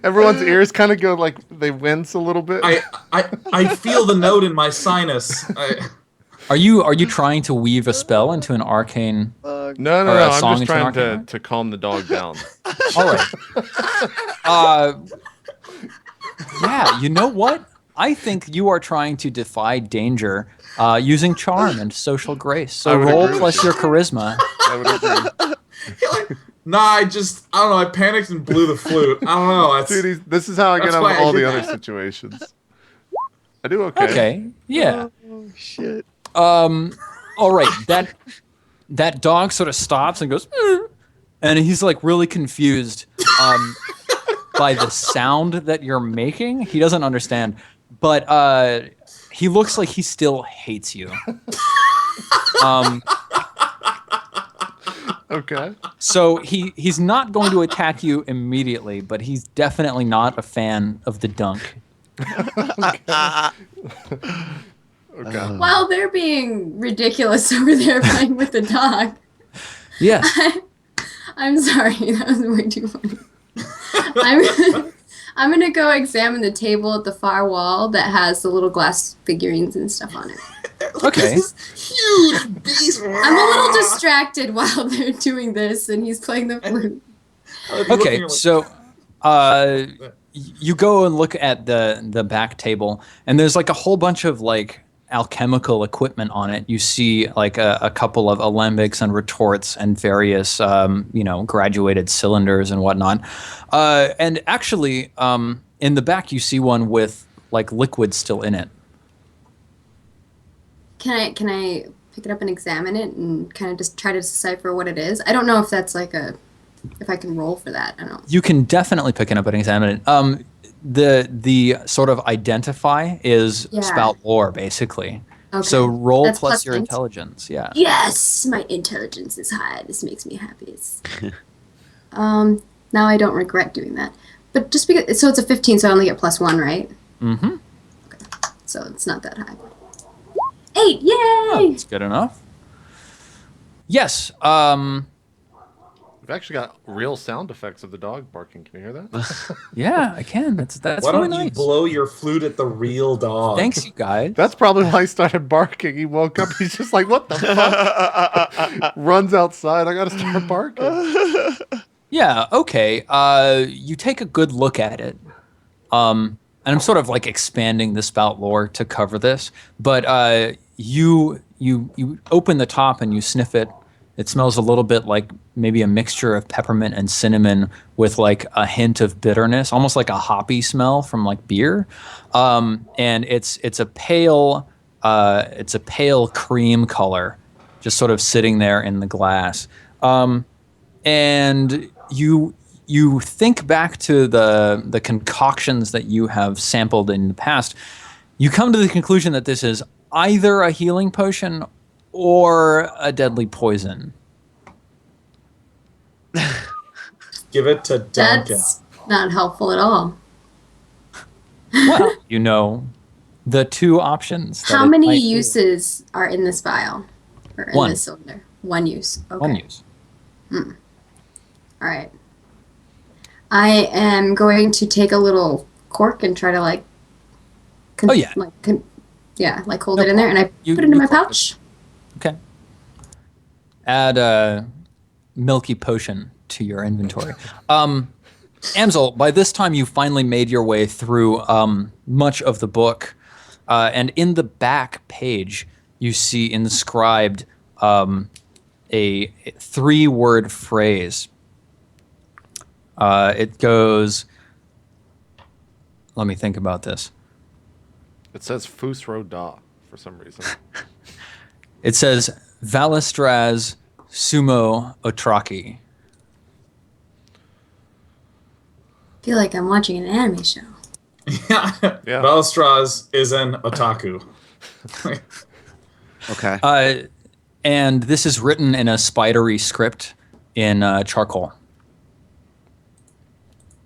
Everyone's ears kind of go like they wince a little bit. I feel the note in my sinus. Are you trying to weave a spell into an arcane? No. A I'm song just into an trying arcane? to calm the dog down. All right. Yeah, you know what? I think you are trying to defy danger using charm and social grace. So roll plus your charisma. I would agree. Nah, I don't know. I panicked and blew the flute. I don't know. Dude, this is how I get out why of I all did the other that. situations. I do okay. Okay, yeah. Oh shit. All right, that dog sort of stops and goes, and he's like really confused by the sound that you're making. He doesn't understand, but he looks like he still hates you. Okay. So he's not going to attack you immediately, but he's definitely not a fan of the dunk. Okay. While they're being ridiculous over there playing with the dog. Yes. I'm sorry, that was way too funny. I'm gonna go examine the table at the far wall that has the little glass figurines and stuff on it. Okay. Huge beast. I'm a little distracted while they're doing this, and he's playing the flute. Okay, so you go and look at the back table, and there's like a whole bunch of like alchemical equipment on it. You see like a couple of alembics and retorts and various graduated cylinders and whatnot. And actually, in the back you see one with like liquid still in it. Can I pick it up and examine it and kind of just try to decipher what it is? I don't know if that's like if I can roll for that. I don't know. You can definitely pick it up and examine it. The sort of identify is spout lore, basically. Okay. So roll That's plus your 9. intelligence, yeah. Yes, my intelligence is high. This makes me happy. Now I don't regret doing that. But just because, so it's a 15, so I only get +1, right? Mm-hmm. Okay. So it's not that high. 8, yay! Oh, that's good enough. Yes. We've actually got real sound effects of the dog barking. Can you hear that? Yeah, I can. That's Why really don't you nice. blow your flute at the real dog? Thanks, you guys. That's probably why he started barking. He woke up. He's just like, what the fuck? Runs outside. I got to start barking. Yeah, okay. You take a good look at it. And I'm sort of like expanding the spout lore to cover this. But you open the top and you sniff it. It smells a little bit like maybe a mixture of peppermint and cinnamon with like a hint of bitterness, almost like a hoppy smell from like beer. And it's a pale cream color, just sort of sitting there in the glass. And you think back to the concoctions that you have sampled in the past. You come to the conclusion that this is either a healing potion or a deadly poison. Give it to Duncan. That's not helpful at all. Well, you know the two options. How many uses are in this vial? Or in One. this cylinder? One use. Okay. One use. All right. I am going to take a little cork and try to like... Oh, yeah. Hold it in there, and I You- put it in you my cork it. pouch. Okay. Add a milky potion to your inventory. Amsel, by this time you finally made your way through much of the book, and in the back page you see inscribed a 3-word phrase. It goes, let me think about this. It says Fusro Da for some reason. It says Valistraz Sumo Otraki. I feel like I'm watching an anime show. Yeah. Valistraz is an otaku. Okay. And this is written in a spidery script in charcoal.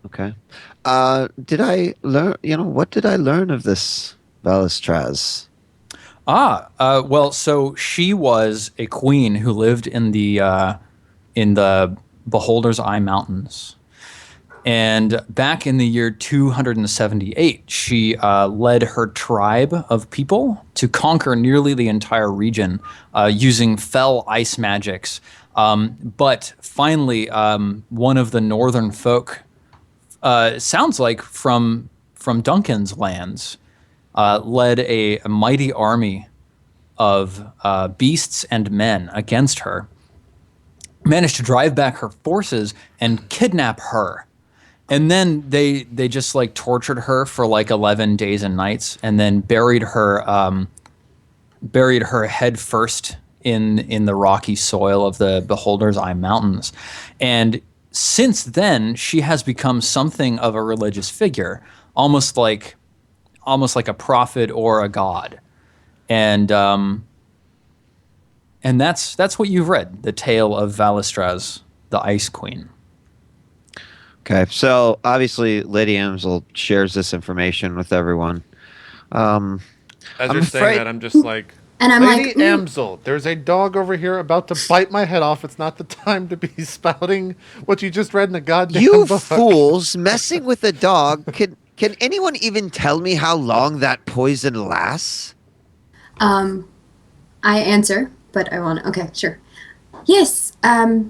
Okay. Did I learn? What did I learn of this Valistraz? Well, so she was a queen who lived in the Beholder's Eye Mountains. And back in the year 278, she led her tribe of people to conquer nearly the entire region using fell ice magics. But finally, one of the northern folk, sounds like from Duncan's lands, led a mighty army of beasts and men against her, managed to drive back her forces and kidnap her. And then they just like tortured her for like 11 days and nights, and then buried her head first in the rocky soil of the Beholder's Eye Mountains. And since then, she has become something of a religious figure, almost like a prophet or a god. And that's what you've read, the tale of Valistraz, the Ice Queen. Okay, so obviously Lady Amsel shares this information with everyone. As you're saying afraid- that, I'm just like, And I'm Lady like, "Ooh." Amsel, there's a dog over here about to bite my head off. It's not the time to be spouting what you just read in the goddamn You book. fools messing with a dog. Can anyone even tell me how long that poison lasts? I answer, but I want to. Okay, sure. Yes,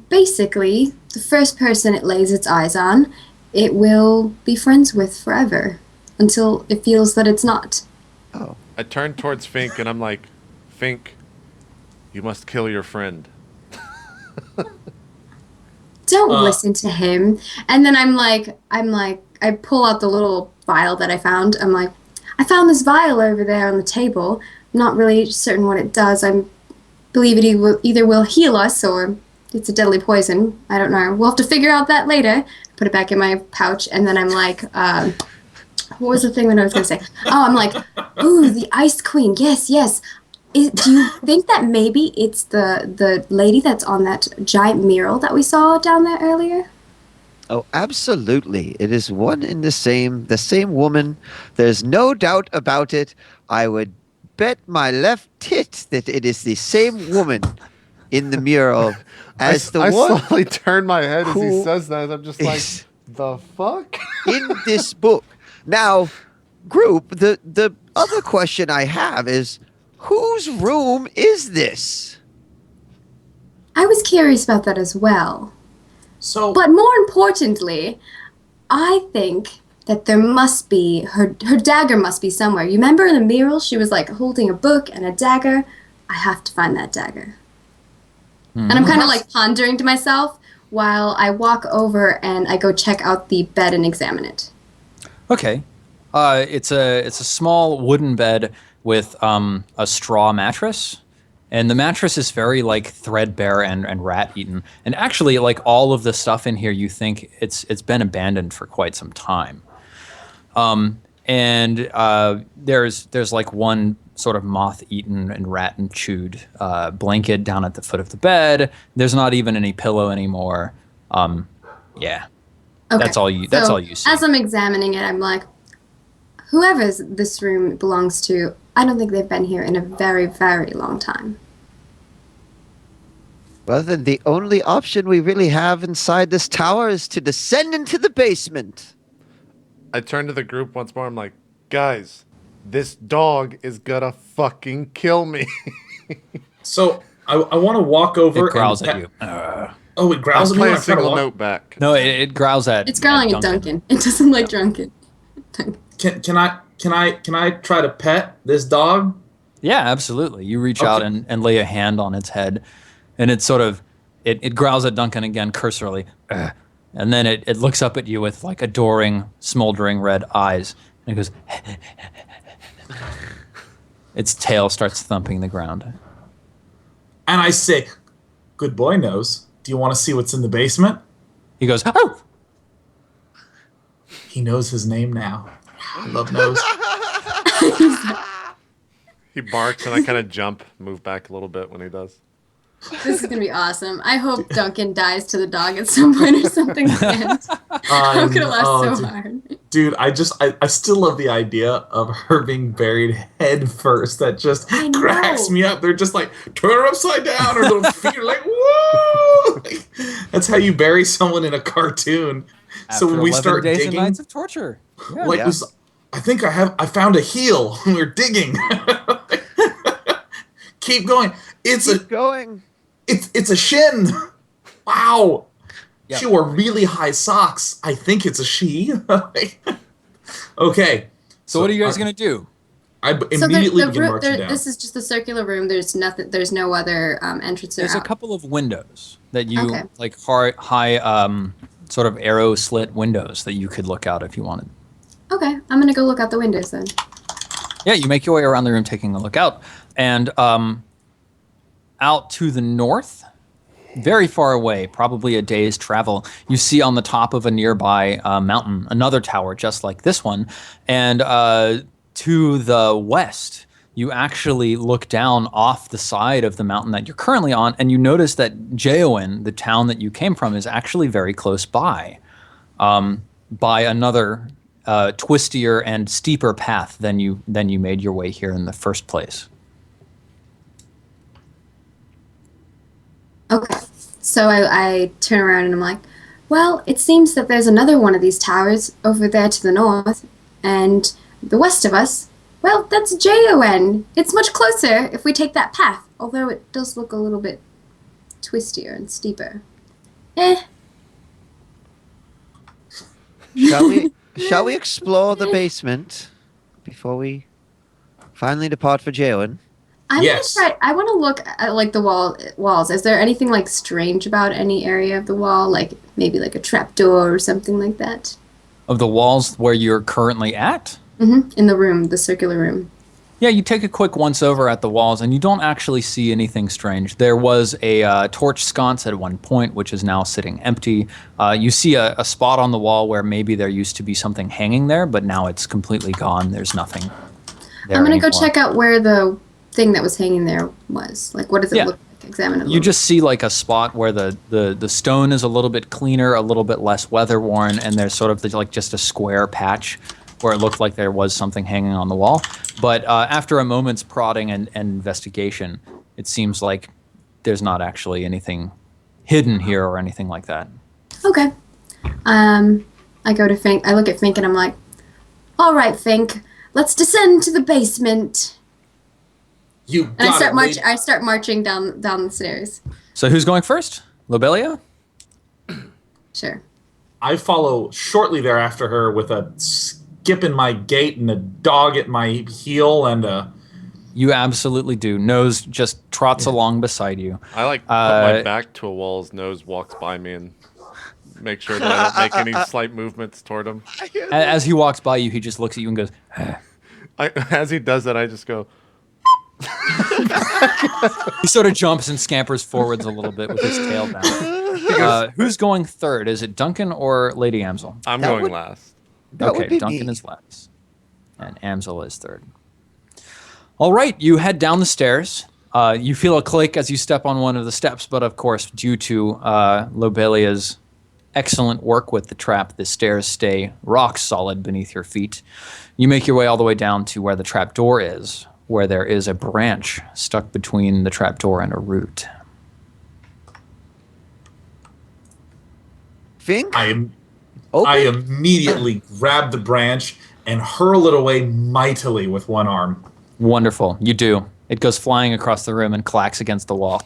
basically, the first person it lays its eyes on, it will be friends with forever until it feels that it's not. Oh. I turn towards Fink and I'm like, Fink, you must kill your friend. Don't listen to him. And then I'm like, I pull out the little vial that I found. I'm like, I found this vial over there on the table. I'm not really certain what it does. I believe it either will heal us or it's a deadly poison. I don't know. We'll have to figure out that later. Put it back in my pouch, and then I'm like, what was the thing that I was going to say? Oh, I'm like, ooh, the Ice Queen. Yes, yes. Do you think that maybe it's the lady that's on that giant mural that we saw down there earlier? Oh, absolutely. It is one and the same woman. There's no doubt about it. I would bet my left tit that it is the same woman in the mural as the I one slowly turn my head as he who says that. I'm just like, is the fuck? in this book. Now, group, the other question I have is, whose room is this? I was curious about that as well. So But more importantly, I think that there must be, her dagger must be somewhere. You remember in the mural, she was like holding a book and a dagger? I have to find that dagger. And I'm kind of like pondering to myself while I walk over and I go check out the bed and examine it. Okay. It's a small wooden bed with a straw mattress, and the mattress is very like threadbare and rat-eaten. And actually, like all of the stuff in here, you think it's been abandoned for quite some time. And there's like one sort of moth-eaten and rat-and-chewed blanket down at the foot of the bed. There's not even any pillow anymore. Yeah. Okay. That's all you see. As I'm examining it, I'm like, whoever this room belongs to, I don't think they've been here in a very, very long time. Well, then the only option we really have inside this tower is to descend into the basement. I turn to the group once more. I'm like, guys, this dog is gonna fucking kill me. So I want to walk over. It growls and at you. Oh, it growls I'll at me. play when a I try to single walk? note back. No, it growls at. It's growling at Duncan. It doesn't like Drunken. Can I try to pet this dog? Yeah, absolutely. You reach out and lay a hand on its head, and it sort of it growls at Duncan again cursorily, and then it looks up at you with like adoring, smoldering red eyes, and it goes. Its tail starts thumping the ground. And I say, "Good boy, Nose. Do you want to see what's in the basement?" He goes, "Oh!" He knows his name now. I love Nose. He barks and I kind of jump, move back a little bit when he does. This is going to be awesome. I hope Duncan dies to the dog at some point or something. I'm going to laugh so hard. Dude, I still love the idea of her being buried head first. That just I know. cracks me up. They're just like, turn her upside down, her little feet are like, whoa! Like, that's how you bury someone in a cartoon. After when we 11 start days digging, and nights of torture. Yeah. like Yeah. this, I think I found a heel. We're digging. Keep going. It's Keep going. a shin. Wow. Yep. She wore really high socks. I think it's a she. Okay. So what are you guys going to do? I So immediately begin marching down. this is just a circular room. There's nothing. There's no other entrance. There's or a out. couple of windows that you, Okay. like high sort of arrow slit windows that you could look out if you wanted. Okay, I'm gonna go look out the windows then. Yeah, you make your way around the room taking a look out. And out to the north, very far away, probably a day's travel, you see on the top of a nearby mountain another tower just like this one. And to the west, you actually look down off the side of the mountain that you're currently on, and you notice that djWHEAT, the town that you came from, is actually very close by another twistier and steeper path than you made your way here in the first place. Okay, so I turn around and I'm like, well, it seems that there's another one of these towers over there to the north, and the west of us, well, that's djWHEAT. It's much closer if we take that path, although it does look a little bit twistier and steeper. Shall we explore the basement before we finally depart for djWHEAT? Yes. I want to look at like the walls. Is there anything like strange about any area of the wall, like maybe like a trapdoor or something like that? Of the walls where you're currently at? In the room, the circular room. Yeah, you take a quick once over at the walls, and you don't actually see anything strange. There was a torch sconce at one point, which is now sitting empty. You see a spot on the wall where maybe there used to be something hanging there, but now it's completely gone. There's nothing there I'm gonna go anymore. check out where the thing that was hanging there was. Like, what does it Yeah. look like? Examine it. a You little just see like a spot where the stone is a little bit cleaner, a little bit less weather worn, and there's sort of like just a square patch where it looked like there was something hanging on the wall. But after a moment's prodding and investigation, it seems like there's not actually anything hidden here or anything like that. Okay. I go to Fink. I look at Fink and I'm like, "All right, Fink, let's descend to the basement." You And got it. lady. I start marching down the stairs. So who's going first? Lobelia? Sure. I follow shortly thereafter her with a skip in my gait and a dog at my heel and a... You absolutely do. Nose just trots along beside you. I like put my back to a wall as Nose walks by me and make sure that I don't make any slight movements toward him. As he walks by you, he just looks at you and goes, As he does that, I just go, he sort of jumps and scampers forwards a little bit with his tail down. Who's going third? Is it Duncan or Lady Amsel? I'm That going would- last. That would Okay, be Duncan me. is last. And Amsel is third. All right, you head down the stairs. You feel a click as you step on one of the steps, but of course, due to Lobelia's excellent work with the trap, the stairs stay rock solid beneath your feet. You make your way all the way down to where the trap door is, where there is a branch stuck between the trap door and a root. Fink? I Open? immediately grab the branch and hurl it away mightily with one arm. Wonderful, you do. It goes flying across the room and clacks against the wall.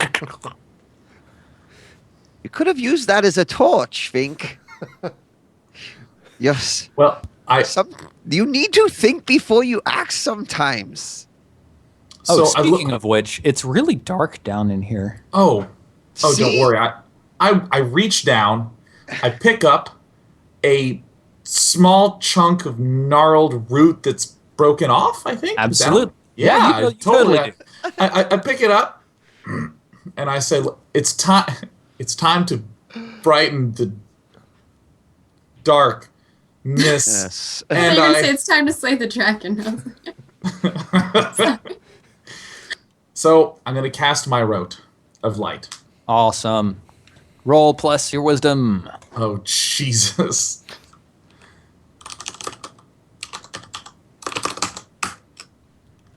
You could have used that as a torch, Fink. Yes. Well, You need to think before you act sometimes. Oh, so I look. speaking of which, it's really dark down in here. Oh, don't See? worry. I reach down. I pick up a small chunk of gnarled root that's broken off, I think. Is that- Absolutely. Yeah, you totally. do. I pick it up and I say, "Look, it's time to brighten the darkness." Yes. I And was gonna I- say it's time to slay the dragon. So I'm going to cast my rote of light. Awesome. Roll plus your wisdom. Oh, Jesus.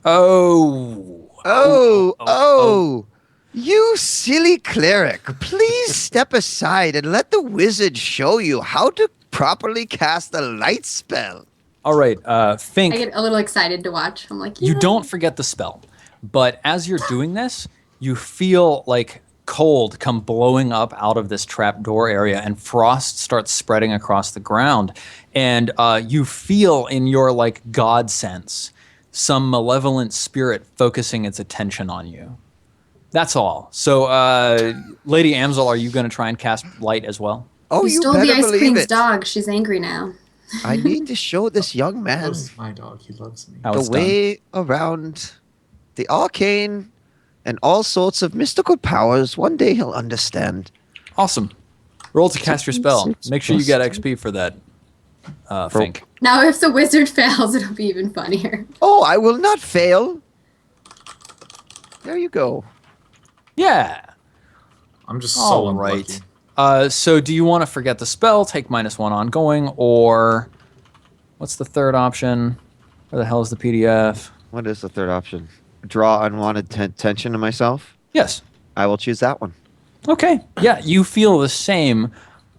Oh. Oh, you silly cleric. Please step aside and let the wizard show you how to properly cast a light spell. All right, Fink. I get a little excited to watch. I'm like, You yeah. don't forget the spell, but as you're doing this, you feel like cold come blowing up out of this trapdoor area, and frost starts spreading across the ground. And you feel in your like god sense some malevolent spirit focusing its attention on you. That's all. So, Lady Amsel, are you going to try and cast light as well? Oh, You you stole better the ice believe queen's it. dog. She's angry now. I need to show this young man Loves my dog. He loves me. How the it's done. way around the arcane and all sorts of mystical powers. One day he'll understand. Awesome. Roll to cast your spell. 6 Make sure you get plus XP for that, Fink. Now, if the wizard fails, it'll be even funnier. Oh, I will not fail. There you go. Yeah. I'm just so All unlucky. right. So do you want to forget the spell, take -1 ongoing, or what's the third option? Where the hell is the PDF? What is the third option? Draw unwanted tension to myself? Yes. I will choose that one. Okay. Yeah, you feel the same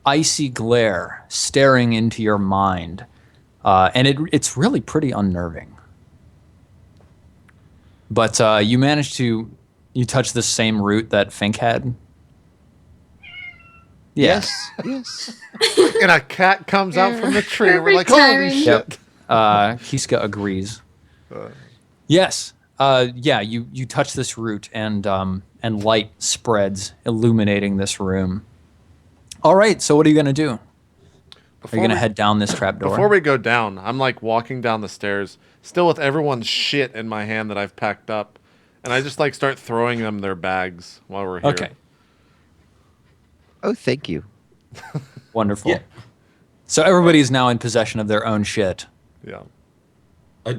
icy glare staring into your mind, and it's really pretty unnerving. But you managed to touch the same root that Fink had. Yeah. Yes. And a cat comes out from the tree. And we're like, Retiring. holy shit. Yep. Kiska agrees. Yes. Yeah. You touch this root, and light spreads, illuminating this room. All right. So what are you gonna do? Are you gonna head down this trapdoor? Before we go down, I'm like walking down the stairs, still with everyone's shit in my hand that I've packed up, and I just like start throwing them their bags while we're here. Okay. Oh, thank you. Wonderful. Yeah. So everybody's now in possession of their own shit. Yeah.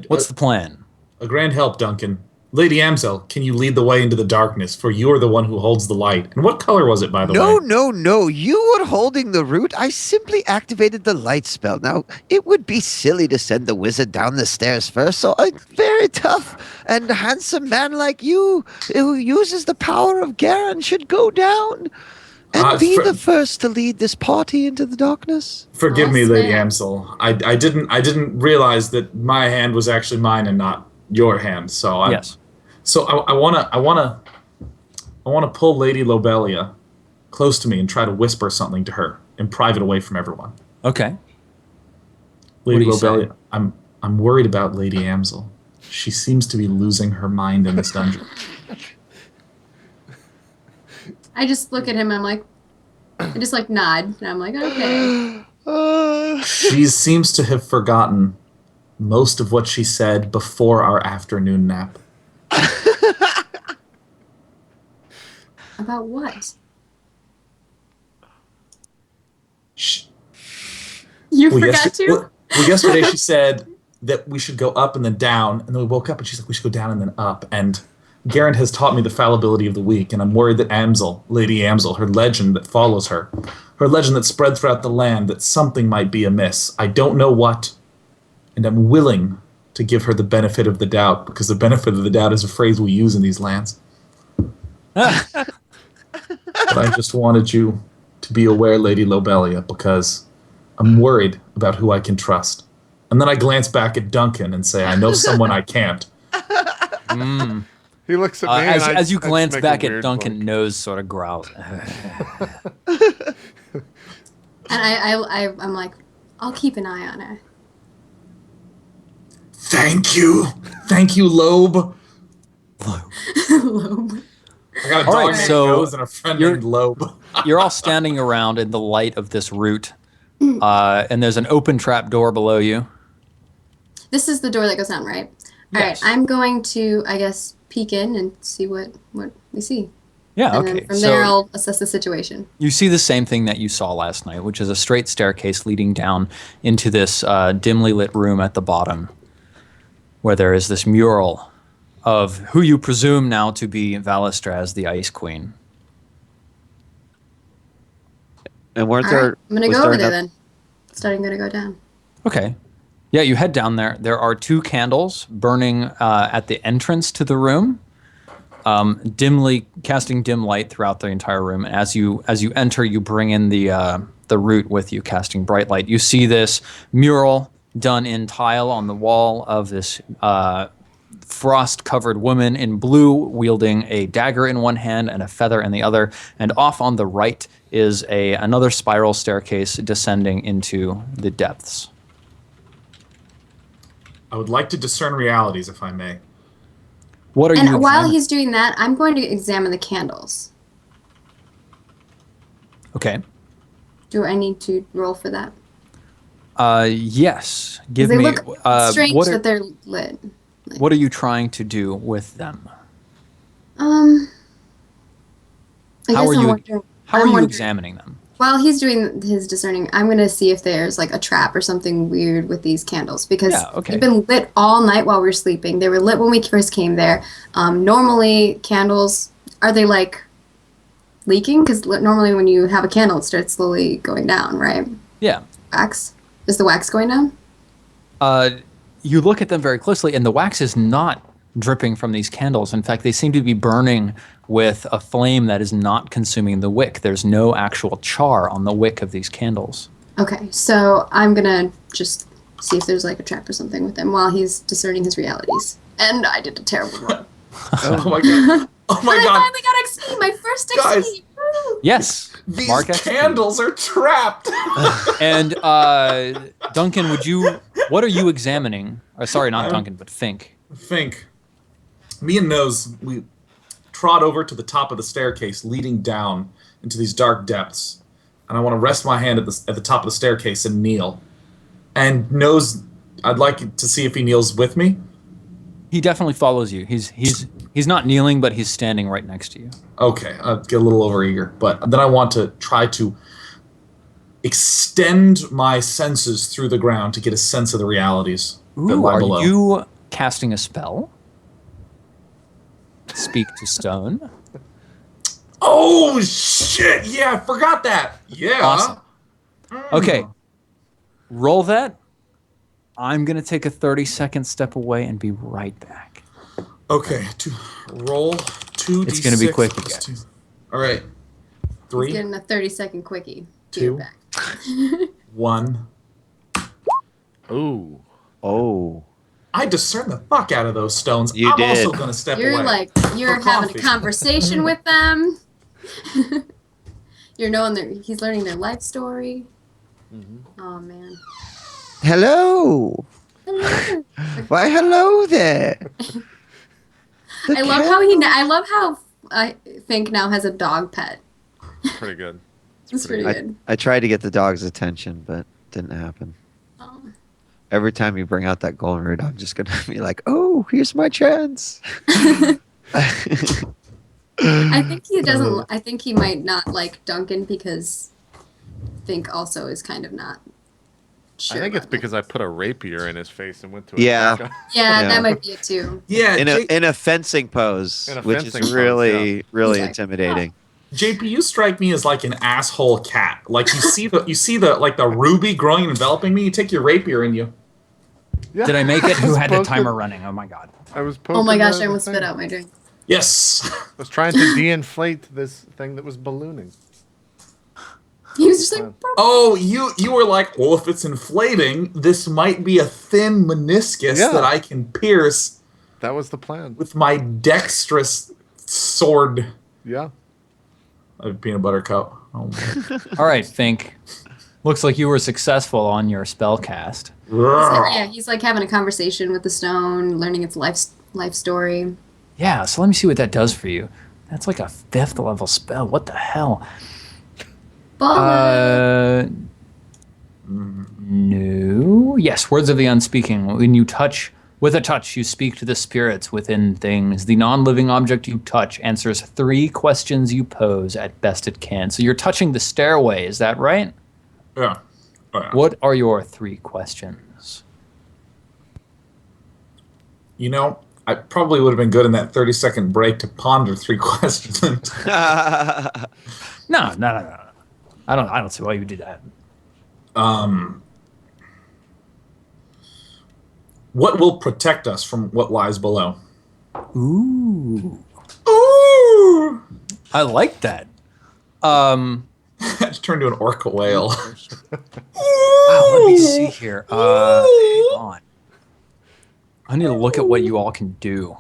What's the plan? A grand help, Duncan. Lady Amsel, can you lead the way into the darkness? For you are the one who holds the light. And what color was it, by the way? No. You were holding the root. I simply activated the light spell. Now, it would be silly to send the wizard down the stairs first, so a very tough and handsome man like you, who uses the power of Garen, should go down and be the first to lead this party into the darkness. Forgive me, Yes, Lady ma'am. Amsel. I didn't realize that my hand was actually mine and not your hand. So Yes. So I wanna pull Lady Lobelia close to me and try to whisper something to her in private, away from everyone. Okay. Lady do you say? Lobelia, I'm worried about Lady Amsel. She seems to be losing her mind in this dungeon. I just look at him. I'm like, I just like nod, and I'm like, okay. She seems to have forgotten most of what she said before our afternoon nap. About what? You forgot to? Well, yesterday she said that we should go up and then down, and then we woke up and she's like, we should go down and then up. And Garen has taught me the fallibility of the weak, and I'm worried that Amsel, Lady Amsel, her legend that follows her legend that spread throughout the land, that something might be amiss. I don't know what, and I'm willing to give her the benefit of the doubt, because the benefit of the doubt is a phrase we use in these lands. But I just wanted you to be aware, Lady Lobelia, because I'm worried about who I can trust. And then I glance back at Duncan and say, I know someone I can't. He looks at me. and As you I just glance make a back at weird Duncan, look. nose sort of growls. And I'm like, I'll keep an eye on her. Thank you, Loeb. Loeb. I got a All dog right, named so Nose and a friend you're- named Loeb. You're all standing around in the light of this root, and there's an open trap door below you. This is the door that goes down, right? All Yes. right, I'm going to, I guess, peek in and see what we see. Yeah, And okay. then from there, I'll assess the situation. You see the same thing that you saw last night, which is a straight staircase leading down into this dimly lit room at the bottom, where there is this mural of who you presume now to be Valistraz, the Ice Queen. And weren't All there? right, I'm going to was go there over there enough- then. Starting going to go down. Okay. Yeah, you head down there. There are 2 candles burning at the entrance to the room, dimly casting dim light throughout the entire room. And as you enter, you bring in the the route with you, casting bright light. You see this mural done in tile on the wall of this frost-covered woman in blue, wielding a dagger in one hand and a feather in the other. And off on the right is another spiral staircase descending into the depths. I would like to discern realities, if I may. What are you? And while examining? he's doing that, I'm going to examine the candles. Okay. Do I need to roll for that? Yes. 'Cause Give they me. look strange what are, that they're lit. what are you trying to do with them? I guess How are I'm you? wondering- How are I'm you wondering- examining them? While he's doing his discerning, I'm going to see if there's like a trap or something weird with these candles because Yeah, okay. they've been lit all night while we are sleeping. They were lit when we first came there. Normally, candles, are they like leaking? Because normally when you have a candle, it starts slowly going down, right? Yeah. Wax? Is the wax going down? You look at them very closely, and the wax is not dripping from these candles. In fact, they seem to be burning with a flame that is not consuming the wick. There's no actual char on the wick of these candles. Okay, so I'm going to just see if there's like a trap or something with him while he's discerning his realities. And I did a terrible one. Oh my god. Oh my But I god. finally got XP, my first Guys. XP. Woo! Yes. These Mark XP. candles are trapped. And Duncan, what are you examining? Or, sorry, not Duncan, but Fink. Think. Me and Nose, we trot over to the top of the staircase leading down into these dark depths. And I want to rest my hand at the top of the staircase and kneel. And Nose, I'd like to see if he kneels with me. He definitely follows you. He's not kneeling, but he's standing right next to you. Okay, I'll get a little overeager. But then I want to try to extend my senses through the ground to get a sense of the realities that Ooh, lie are below. you casting a spell? Speak to stone. Oh, shit! Yeah, I forgot that! Yeah. Awesome. Okay. Roll that. I'm going to take a 30-second step away and be right back. Okay, roll 2d6. It's gonna be quick plus again. 2. All right. He's 3, getting a 30-second quickie. Get 2. it back. 1. Ooh. Oh. I discerned the fuck out of those stones. You I'm did. also going to step You're away. like, you're For having coffee. a conversation with them. You're knowing he's learning their life story. Oh, man. Hello. Hello. Why, hello there. I love how I think now has a dog pet. Pretty good. It's pretty good. I tried to get the dog's attention, but didn't happen. Oh. Every time you bring out that golden root, I'm just gonna be like, "Oh, here's my chance." I think he doesn't. I think he might not like Duncan because Fink also is kind of not. Sure I think it's about because I put a rapier in his face and went to Yeah. attack him. Yeah, Yeah. that might be it too. Yeah, in a fencing pose, In a which fencing is pose, really really He's like, intimidating. JP, you strike me as like an asshole cat. Like you see the like the ruby growing and enveloping me. You take your rapier and you. Yeah. Did I make it? Who was had the poking- timer running? Oh my god. I was Oh my poking gosh, the I almost thing. spit out my drink. Yes. I was trying to de-inflate this thing that was ballooning. He was just like, Oh, you were like, well, if it's inflating, this might be a thin meniscus Yeah. that I can pierce That was the plan. with my dexterous sword. Yeah. A peanut butter cup. Oh, man. All right, Fink. Looks like you were successful on your spell cast. yeah, he's like having a conversation with the stone, learning its life story. Yeah, so let me see what that does for you. That's like a 5th level spell. What the hell? But No. Yes, words of the unspeaking. When you touch, with a touch, you speak to the spirits within things. The non-living object you touch answers 3 questions you pose at best it can. So you're touching the stairway, is that right? Yeah. Oh, yeah. What are your 3 questions? You know, I probably would have been good in that 30-second break to ponder 3 questions. No. I don't see why you would do that. What will protect us from what lies below? Ooh. Ooh! I like that. Turn to an orca whale. Wow, let me see here. Hang on. I need to look at what you all can do.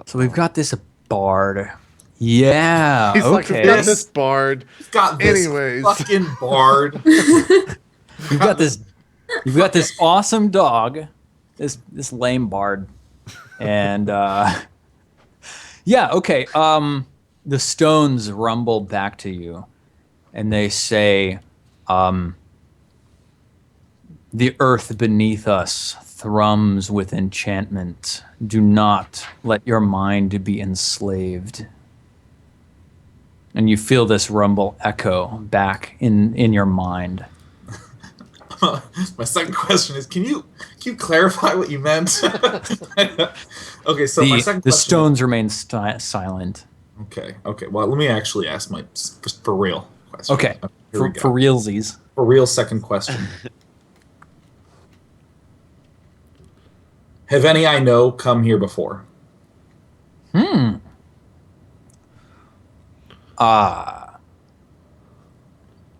So we've got this bard. Yeah. He's like, okay. we've got this bard. Got this Anyways. fucking bard. You've got this awesome dog, this lame bard, and yeah, okay. The stones rumble back to you, and they say, "The earth beneath us thrums with enchantment. Do not let your mind be enslaved." And you feel this rumble echo back in your mind. My second question is, can you clarify what you meant? Okay, so my second question. The stones remain silent. Okay. Well, let me actually ask my for real question. Okay, Here we for go. realsies. For real second question. Have any I know come here before?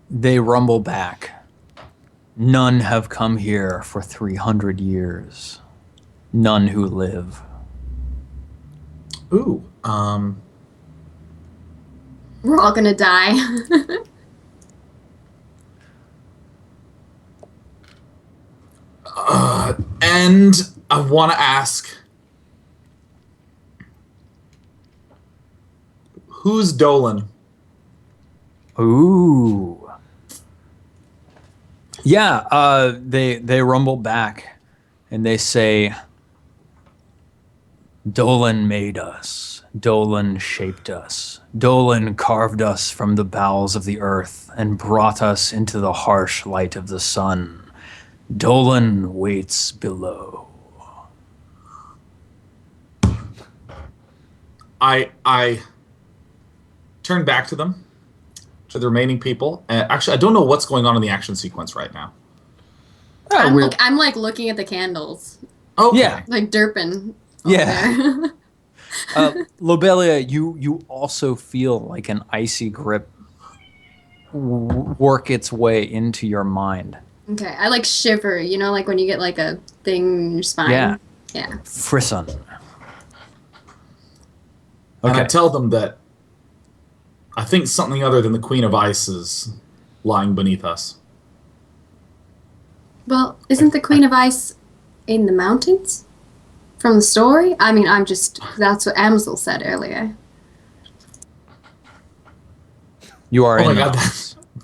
They rumble back. None have come here for 300 years. None who live. Ooh. We're all gonna die. And I want to ask, who's Dolan? Ooh. Yeah, they rumble back and they say, Dolan made us. Dolan shaped us. Dolan carved us from the bowels of the earth and brought us into the harsh light of the sun. Dolan waits below. I turn back to them, to the remaining people. Actually, I don't know what's going on in the action sequence right now. I'm like looking at the candles, Okay. Yeah. like derping. Yeah. Lobelia, you also feel like an icy grip work its way into your mind. Okay, I like shiver. You know, like when you get like a thing in your spine. Yeah. Yeah. Frisson. And I Okay. tell them that I think something other than the Queen of Ice is lying beneath us. Well, isn't the Queen of Ice in the mountains from the story? I mean, that's what Amsel said earlier. You are Oh my in the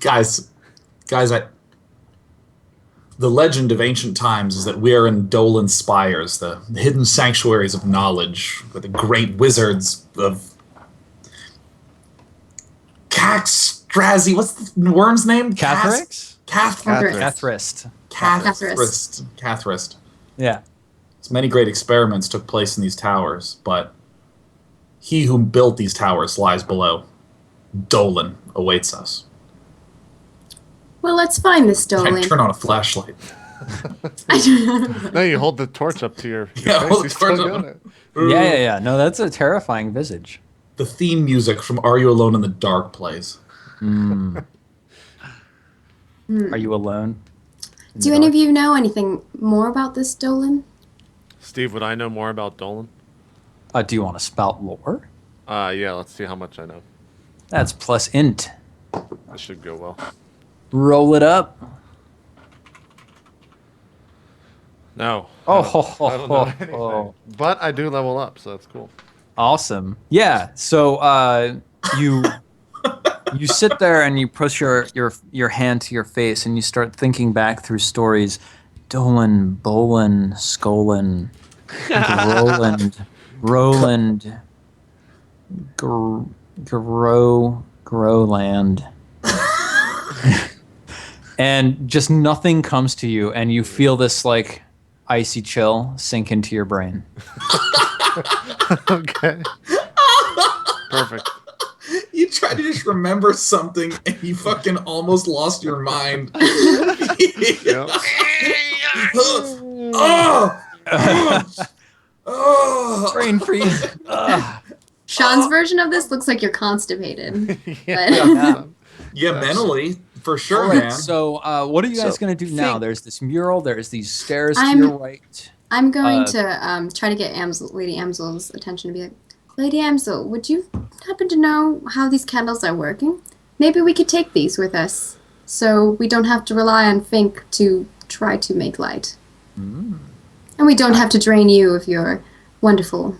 god, guys, the legend of ancient times is that we are in Dolan Spires, the hidden sanctuaries of knowledge, where the great wizards of Caxstrazi, what's the worm's name? Catharix? Catharist. Catharist. Yeah. So many great experiments took place in these towers, but he who built these towers lies below. Dolan awaits us. Well, let's find this I Dolan. turn on a flashlight. No, you hold the torch up to your Yeah, face. hold the You still torch got up. it. Yeah. No, that's a terrifying visage. The theme music from Are You Alone in the Dark plays. Are you alone? Do any of you know anything more about this Dolan? Steve, would I know more about Dolan? Do you want to spout lore? Yeah, let's see how much I know. That's plus int. This should go well. Roll it up. No. Oh, I don't know anything. But I do level up, so that's cool. Awesome. Yeah. So you sit there and you push your hand to your face and you start thinking back through stories. Dolan, Bolin, Skolin, Roland, Growland. And just nothing comes to you, and you feel this like icy chill sink into your brain. Okay. Perfect. You try to just remember something and you fucking almost lost your mind. Yep. Brain freeze. Sean's version of this looks like you're constipated. Yeah. Yeah, mentally, for sure, All right, man. so what are you guys So, going to do now? think- There's this mural. There's these stairs to I'm- your right. I'm going Uh, to try to get Lady Amsel's attention to be like, Lady Amsel, would you happen to know how these candles are working? Maybe we could take these with us, so we don't have to rely on Fink to try to make light. And we don't have to drain you of your wonderful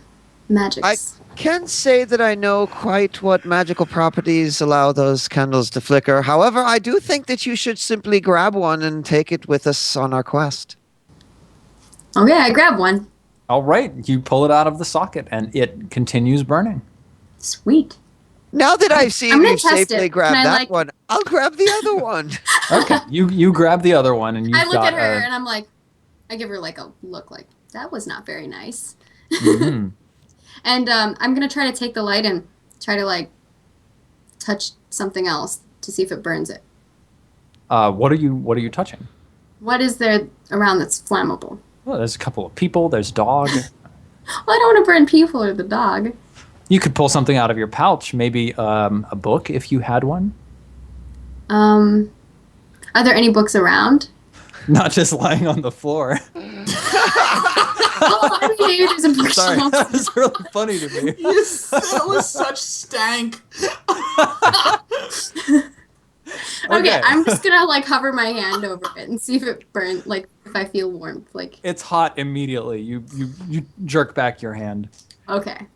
magics. Can't say that I know quite what magical properties allow those candles to flicker. However, I do think that you should simply grab one and take it with us on our quest. Okay, I grab one. All right, you pull it out of the socket, and it continues burning. Sweet. Now that I've seen I'm gonna you test safely it. grab Can I, that like- one, I'll grab the other one. Okay, you grab the other one, and you've I look got at her and I'm like, I give her like a look like, that was not very nice. mhm. And I'm going to try to take the light and try to like touch something else to see if it burns it. What are you touching? What is there around that's flammable? Well, there's a couple of people. There's dog. Well, I don't want to burn people or the dog. You could pull something out of your pouch, maybe a book if you had one. Are there any books around? Not just lying on the floor. Oh, I mean, maybe there's a Sorry, bookshelf. that was really funny to me. Yes, that was such stank. Okay, I'm just gonna like hover my hand over it and see if it burns. Like if I feel warmth. Like It's hot immediately. You jerk back your hand. okay,